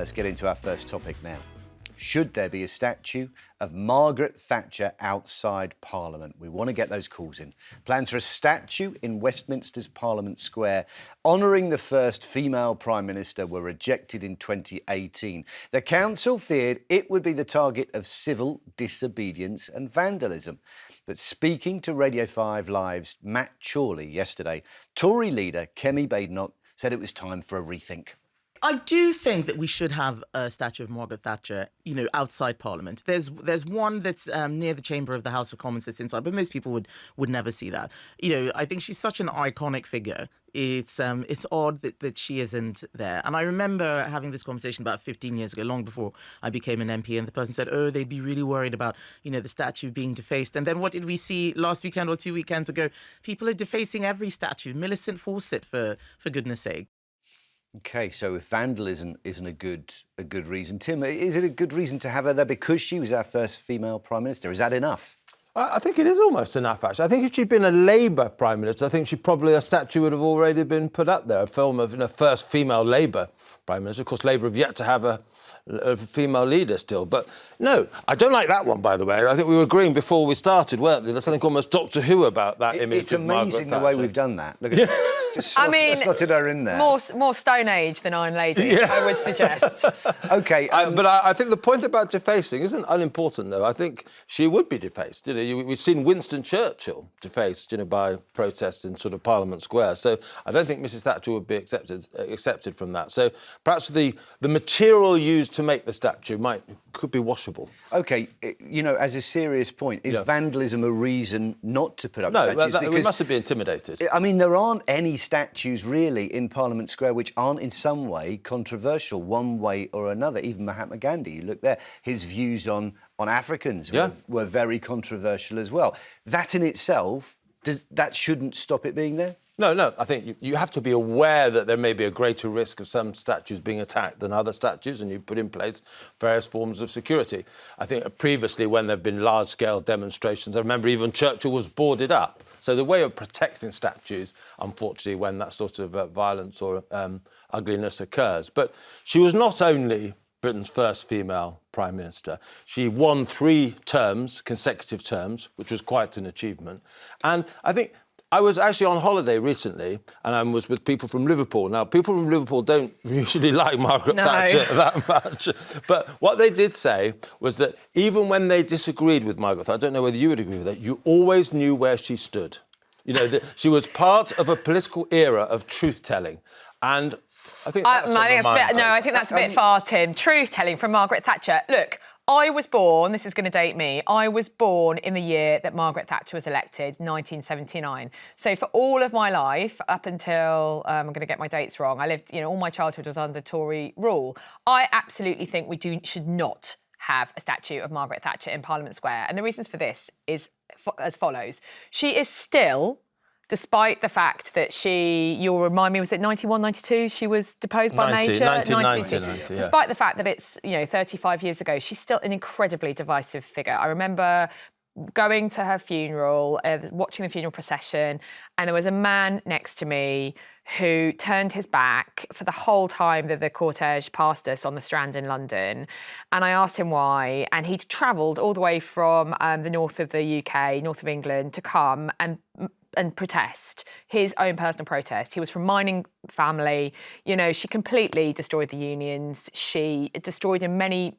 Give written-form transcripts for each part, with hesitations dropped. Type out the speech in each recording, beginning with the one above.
let's get into our first topic now. Should there be a statue of Margaret Thatcher outside Parliament? We want to get those calls in. Plans for a statue in Westminster's Parliament Square honouring the first female Prime Minister were rejected in 2018. The council feared it would be the target of civil disobedience and vandalism. But speaking to Radio 5 Live's Matt Chorley yesterday, Tory leader Kemi Badenoch said it was time for a rethink. I do think that we should have a statue of Margaret Thatcher, outside Parliament. There's one that's near the chamber of the House of Commons that's inside, but most people would never see that. I think she's such an iconic figure. It's odd that she isn't there. And I remember having this conversation about 15 years ago, long before I became an MP, and the person said, they'd be really worried about, the statue being defaced. And then what did we see last weekend or 2 weekends ago? People are defacing every statue. Millicent Fawcett, for goodness sake. OK, so if vandalism isn't a good reason, Tim, is it a good reason to have her there because she was our first female Prime Minister? Is that enough? I think it is almost enough, actually. I think if she'd been a Labour Prime Minister, I think a statue would have already been put up there, a film of the first female Labour Prime Minister. Of course, Labour have yet to have a female leader still. But no, I don't like that one, by the way. I think we were agreeing before we started, weren't we? There's something almost Doctor Who about that image. It's amazing the way we've done that. Look at just slotted her in there. More Stone Age than Iron Lady, I would suggest. OK. But I think the point about defacing isn't unimportant, though. I think she would be defaced. We've seen Winston Churchill defaced, by protests in sort of Parliament Square. So I don't think Mrs Thatcher would be accepted from that. So perhaps the material used to make the statue could be washable. OK, as a serious point, is vandalism a reason not to put up statues? No, we mustn't be intimidated. I mean, there aren't any statues really in Parliament Square which aren't in some way controversial, one way or another. Even Mahatma Gandhi, you look there, his views on Africans were very controversial as well. That in itself, that shouldn't stop it being there? No, I think you have to be aware that there may be a greater risk of some statues being attacked than other statues, and you put in place various forms of security. I think previously, when there have been large-scale demonstrations, I remember even Churchill was boarded up. So the way of protecting statues, unfortunately, when that sort of violence or ugliness occurs. But she was not only Britain's first female Prime Minister. She won 3 consecutive terms, which was quite an achievement. And I think I was actually on holiday recently, and I was with people from Liverpool. Now, people from Liverpool don't usually like Margaret Thatcher that much. But what they did say was that even when they disagreed with Margaret Thatcher, I don't know whether you would agree with that, you always knew where she stood. She was part of a political era of truth-telling. And I think that's I think that's a bit far, Tim. Truth-telling from Margaret Thatcher. Look, I was born, this is going to date me, I was born in the year that Margaret Thatcher was elected, 1979. So for all of my life, up until, I'm going to get my dates wrong, I lived, all my childhood was under Tory rule. I absolutely think we should not have a statue of Margaret Thatcher in Parliament Square. And the reasons for this is as follows. She is still, despite the fact that you'll remind me, was it 91, 92? She was deposed by Major? 1990. Despite the fact that it's, 35 years ago, she's still an incredibly divisive figure. I remember going to her funeral, watching the funeral procession, and there was a man next to me who turned his back for the whole time that the cortege passed us on the Strand in London. And I asked him why, and he'd travelled all the way from the north of the UK, north of England, to come and protest, his own personal protest. He was from mining family. She completely destroyed the unions. She destroyed in many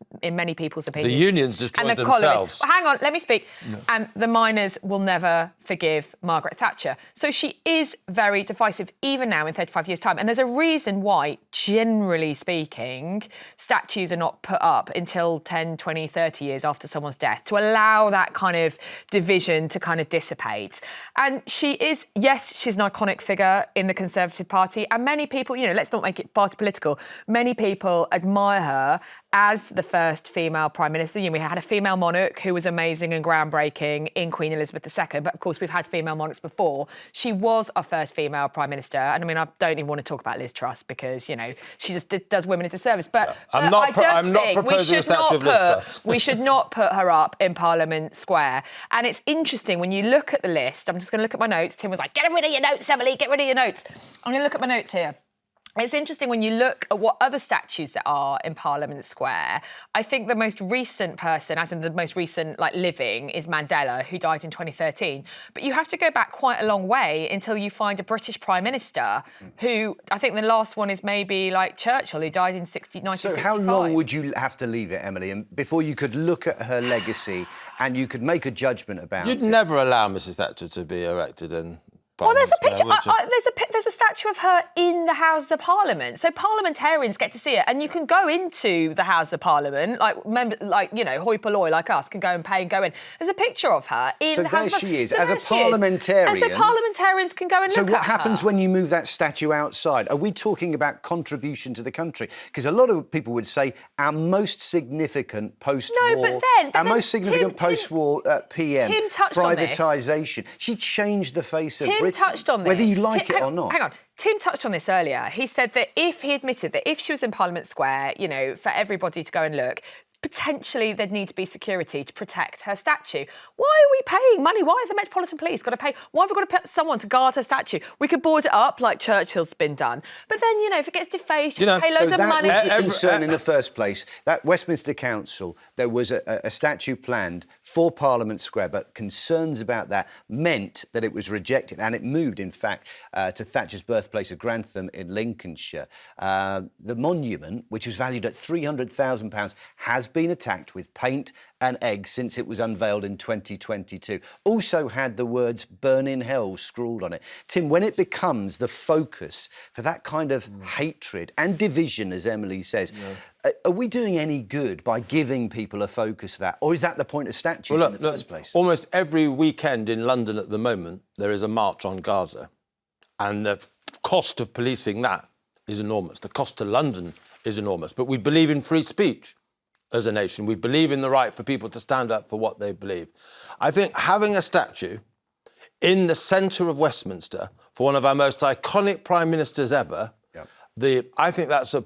people's opinions. The unions destroyed and the themselves. Well, hang on, let me speak. No. And the miners will never forgive Margaret Thatcher. So she is very divisive, even now in 35 years' time. And there's a reason why, generally speaking, statues are not put up until 10, 20, 30 years after someone's death, to allow that kind of division to kind of dissipate. And she is, yes, she's an iconic figure in the Conservative Party. And many people, let's not make it party political, many people admire her as the first female Prime Minister. We had a female monarch who was amazing and groundbreaking in Queen Elizabeth II, but of course we've had female monarchs before. She was our first female Prime Minister, and I don't even want to talk about Liz Truss because, she just does women a disservice. But I'm not proposing a statue of Liz Truss. We should not put her up in Parliament Square. And it's interesting when you look at the list. I'm just going to look at my notes. Tim was like, get rid of your notes, Emily, get rid of your notes. I'm going to look at my notes here. It's interesting when you look at what other statues there are in Parliament Square. I think the most recent person, as in the most recent living, is Mandela, who died in 2013. But you have to go back quite a long way until you find a British Prime Minister who, I think the last one is maybe Churchill, who died in 1965. So how long would you have to leave it, Emily, and before you could look at her legacy and you could make a judgment about it? You'd never allow Mrs Thatcher to be erected in... Well, there's a picture. There's a statue of her in the Houses of Parliament, so parliamentarians get to see it, and you can go into the Houses of Parliament, hoi polloi like us can go and pay and go in. There's a picture of her in the Houses of Parliament. So there she is, as a parliamentarian. And so parliamentarians can go and look at her. So what happens when you move that statue outside? Are we talking about contribution to the country? Because a lot of people would say our most significant post-war, most significant post-war PM privatisation. She changed the face of Britain. Tim touched on this. Whether you like it or not. Hang on. Tim touched on this earlier. He said that he admitted that if she was in Parliament Square, for everybody to go and look, potentially there'd need to be security to protect her statue. Why are we paying money? Why have the Metropolitan Police got to pay? Why have we got to put someone to guard her statue? We could board it up like Churchill's been done. But then, if it gets defaced, you pay loads of money. That was the concern in the first place. That Westminster Council, there was a statue planned for Parliament Square, but concerns about that meant that it was rejected, and it moved, in fact, to Thatcher's birthplace of Grantham in Lincolnshire. The monument, which was valued at £300,000, has been attacked with paint and eggs since it was unveiled in 2022. Also had the words "burn in hell" scrawled on it. Tim, when it becomes the focus for that kind of hatred and division, as Emily says, are we doing any good by giving people a focus to that? Or is that the point of statues in the first place? Almost every weekend in London at the moment, there is a march on Gaza. And the cost of policing that is enormous. The cost to London is enormous. But we believe in free speech as a nation. We believe in the right for people to stand up for what they believe. I think having a statue in the centre of Westminster for one of our most iconic prime ministers ever, I think that's the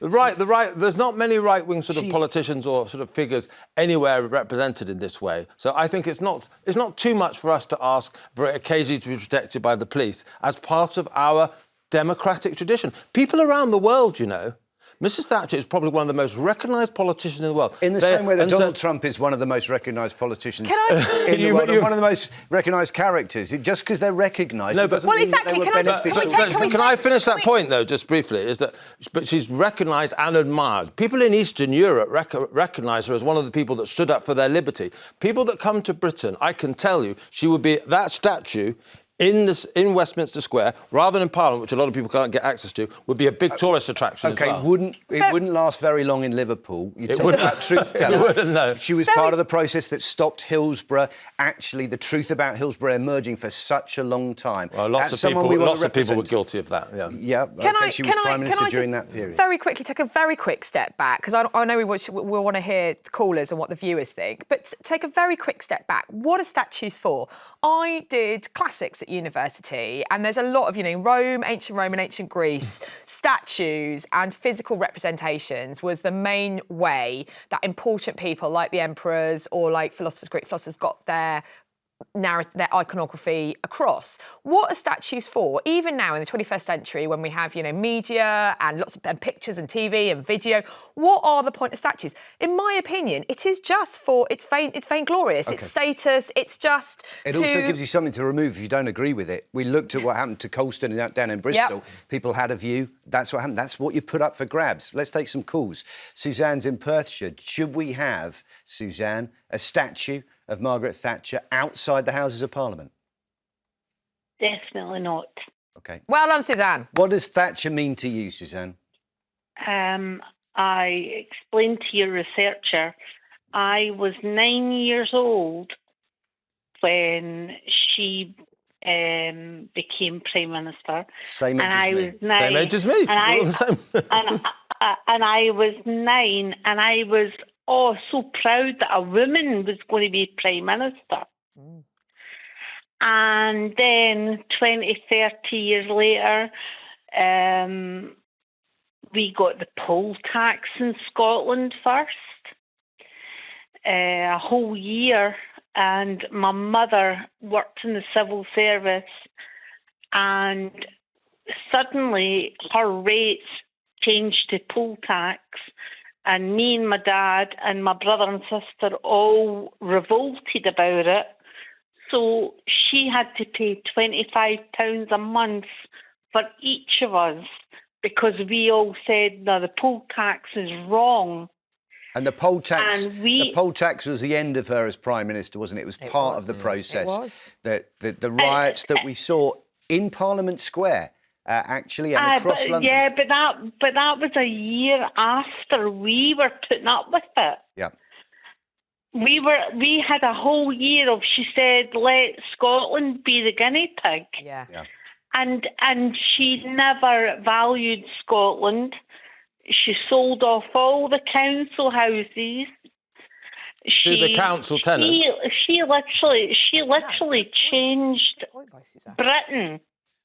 right. There's not many right-wing sort of politicians or sort of figures anywhere represented in this way. So I think it's not too much for us to ask for it occasionally to be protected by the police as part of our democratic tradition. People around the world, Mrs Thatcher is probably one of the most recognised politicians in the world. In the same way that Donald Trump is one of the most recognised politicians in the world, and one of the most recognised characters. Just because they're recognised, doesn't mean that they were beneficial. Can I finish that point, though, just briefly? But she's recognised and admired. People in Eastern Europe recognise her as one of the people that stood up for their liberty. People that come to Britain, I can tell you, she would be that statue in Westminster Square, rather than in Parliament, which a lot of people can't get access to, would be a big tourist attraction as well. It wouldn't last very long in Liverpool. You talk about truth tellers. She was part of the process that stopped Hillsborough. Actually, the truth about Hillsborough emerging for such a long time. Well, lots of people were guilty of that. She was Prime Minister during that period. Very quickly, take a very quick step back, because I know we want to hear the callers and what the viewers think, but take a very quick step back. What are statues for? I did classics at university, and there's a lot of, ancient Rome and ancient Greece, statues and physical representations was the main way that important people like the emperors or like Greek philosophers got their iconography across. What are statues for? Even now in the 21st century, when we have, media and lots of pictures and TV and video, what are the point of statues? In my opinion, it is just for it's vainglorious. It's status. It's just. It also gives you something to remove if you don't agree with it. We looked at what happened to Colston down in Bristol. Yep. People had a view. That's what happened. That's what you put up for grabs. Let's take some calls. Suzanne's in Perthshire. Should we have, Suzanne, a statue of Margaret Thatcher outside the Houses of Parliament? Definitely not. OK. Well done, Suzanne. What does Thatcher mean to you, Suzanne? I explained to your researcher, I was 9 years old when she became Prime Minister. Same age as me. Same age as me. And I was 9, and I was so proud that a woman was going to be Prime Minister. Mm. And then 20, 30 years later, we got the poll tax in Scotland first, a whole year. And my mother worked in the civil service, and suddenly her rates changed to poll tax, and me and my dad and my brother and sister all revolted about it. So she had to pay £25 a month for each of us because we all said, no, the poll tax is wrong. And the poll tax, And the poll tax was the end of her as Prime Minister, wasn't it? It was part of the process. It was. The riots that we saw in Parliament Square, actually, and across London. Yeah, but that was a year after we were putting up with it. Yeah. We had a whole year of, she said, let Scotland be the guinea pig. Yeah. And she never valued Scotland. She sold off all the council houses. To the council tenants? She literally changed Britain.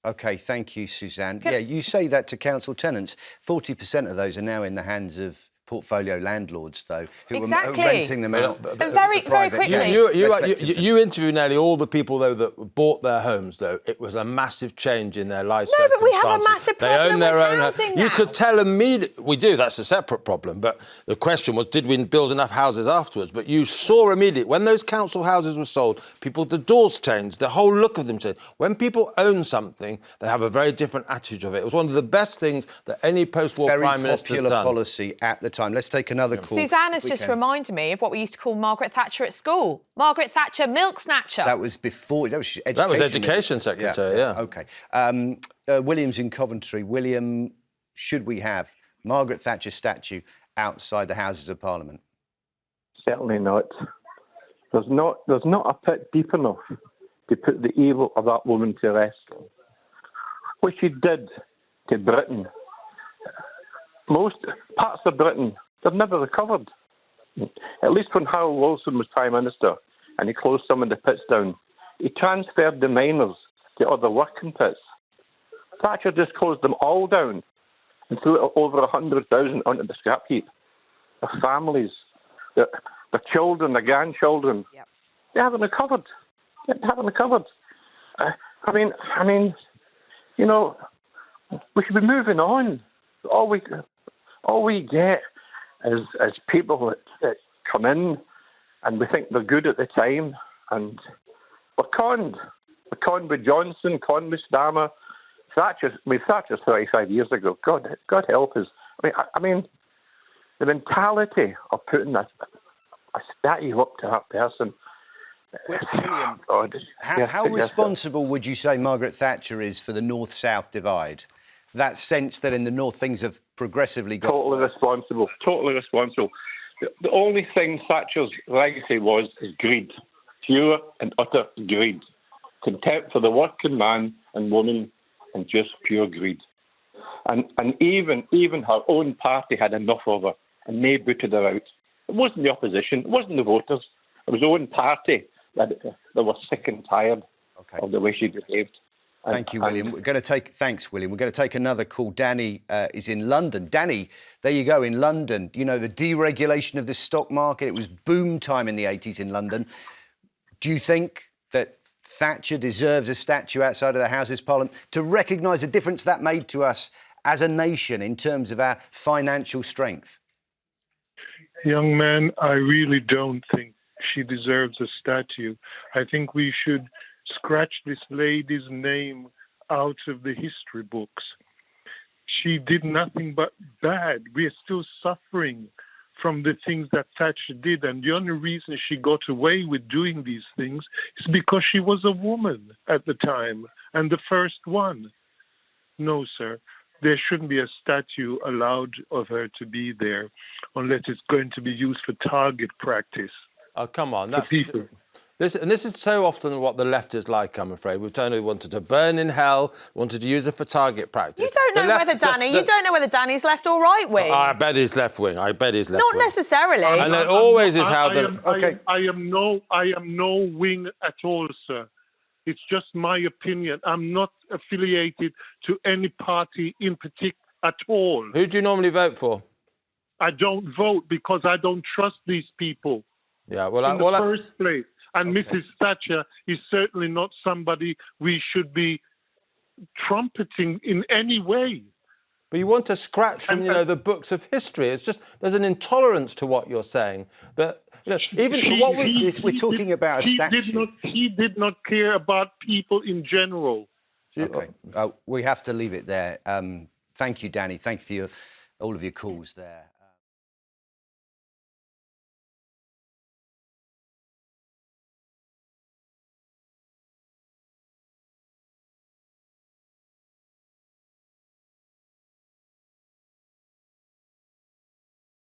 OK, thank you, Suzanne. Yeah, you say that to council tenants. 40% of those are now in the hands of portfolio landlords, though, who are renting them out. Very quickly. You interview nearly all the people, though, that bought their homes, though. It was a massive change in their life circumstances. No, but we have a massive They problem own their with own housing now. You could tell immediately. We do, that's a separate problem. But the question was, did we build enough houses afterwards? But you saw immediately, when those council houses were sold, the doors changed, the whole look of them changed. When people own something, they have a very different attitude of it. It was one of the best things that any post-war Prime Minister has done. Very popular policy at the time. Let's take another call. Suzanne has just reminded me of what we used to call Margaret Thatcher at school. Margaret Thatcher, milk snatcher. That was before. That was education. That was Education Secretary, yeah. OK. William's in Coventry. William, should we have Margaret Thatcher statue outside the Houses of Parliament? Certainly not. There's not a pit deep enough to put the evil of that woman to rest. What she did to Britain, most parts of Britain, they've never recovered. At least when Harold Wilson was Prime Minister and he closed some of the pits down, he transferred the miners to other working pits. Thatcher just closed them all down and threw over 100,000 onto the scrap heap. Their families, their children, their grandchildren, they haven't recovered. They haven't recovered. I mean, you know, we should be moving on. All we get is people that come in and we think they're good at the time, and we're conned. We're conned with Johnson, conned with Starmer. Thatcher's 35 years ago. God help us. I mean, the mentality of putting a statue up to that person. William, how responsible would you say Margaret Thatcher is for the North-South divide? That sense that in the North things have progressively got totally responsible. The only thing Thatcher's legacy was is greed, pure and utter greed, contempt for the working man and woman, and just pure greed. And even her own party had enough of her, and they booted her out. It wasn't the opposition, it wasn't the voters, it was her own party that were sick and tired of the way she behaved. Thank you, William. Thanks, William. We're going to take another call. Danny is in London. Danny, there you go, in London. You know, the deregulation of the stock market, it was boom time in the 80s in London. Do you think that Thatcher deserves a statue outside of the Houses of Parliament to recognise the difference that made to us as a nation in terms of our financial strength? Young man, I really don't think she deserves a statue. I think we should scratch this lady's name out of the history books. She did nothing but bad. We are still suffering from the things that Thatcher did, and the only reason she got away with doing these things is because she was a woman at the time, and the first one. No, sir. There shouldn't be a statue allowed of her to be there unless it's going to be used for target practice. Oh, come on. That's This is so often what the left is like, I'm afraid. We've totally wanted to burn in hell, wanted to use it for target practice. You don't know whether Danny's left or right wing. I bet he's left wing. Not necessarily. And it always is how the... I am no wing at all, sir. It's just my opinion. I'm not affiliated to any party in particular at all. Who do you normally vote for? I don't vote because I don't trust these people. Yeah, in the first place. And Mrs. Thatcher is certainly not somebody we should be trumpeting in any way. But you want to scratch from, the books of history. It's just there's an intolerance to what you're saying. That we're talking about a statue. He did not care about people in general. Okay, we have to leave it there. Thank you, Danny. Thank you for all of your calls there.